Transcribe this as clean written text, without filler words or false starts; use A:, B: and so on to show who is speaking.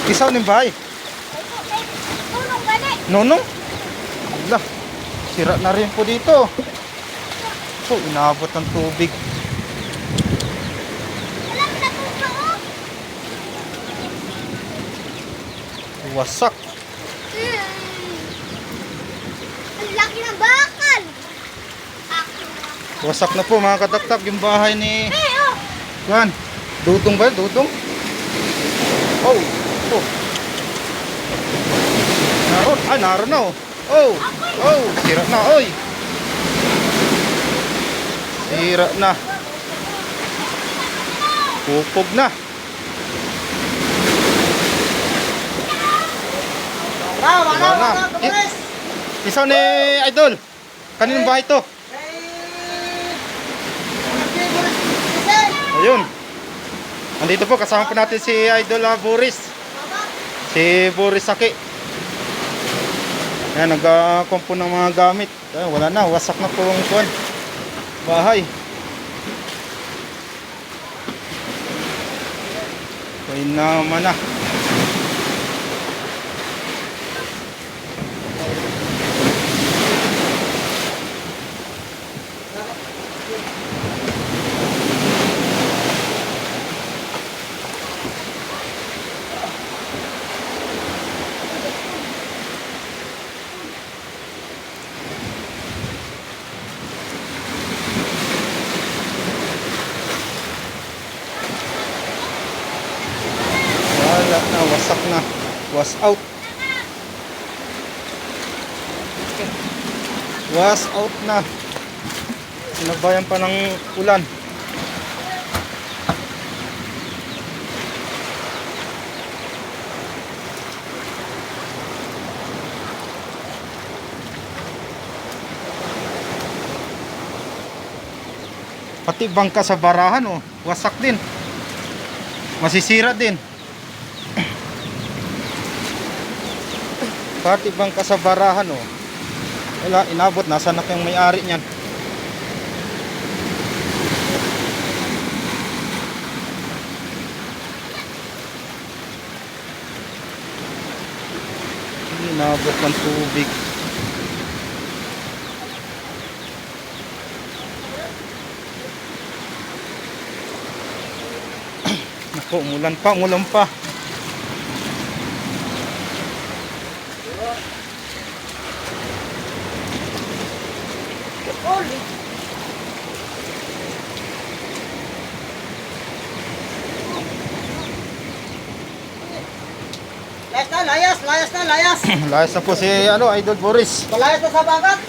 A: Isaw ng bahay.
B: Tulong gani.
A: Nonong? Wala. Sira na rin po dito. So, inabot ng tubig.
B: Alam na po ito.
A: Wasak.
B: Ang laki ng bakal.
A: Wasak na po mga kataktak yung bahay ni...
B: Oh.
A: Yan. Dutong ba? Dutong? Oh. Oh. Naroon. Ah, naroon na oh. Oh. Oh. Sira na. Oy. Sira na. Pupog na. Wala na. Isaw ni Idol. Kaninong bahay to? Ayun. Andito po kasama po natin si Idol Boris. Si Boris Saki. Yan, nagkakumpo ng mga gamit. Ayan, wala na, wasak na po yung kuwan. Bahay. Kaya naman na. Wala na, wasak na. Was out. Was out na. Sinabayan pa ng ulan. Pati bangka sa barahan oh, wasak din. Masisira din. Pati bangka sa barahan oh. Wala, inabot. Nasaan na kayong may-ari niyan? Inabot ng tubig. Naku, umulan pa, umulan pa.
C: Layas na, layas.
A: Layas na po si Idol Boris.
C: Malayas na sa bagat.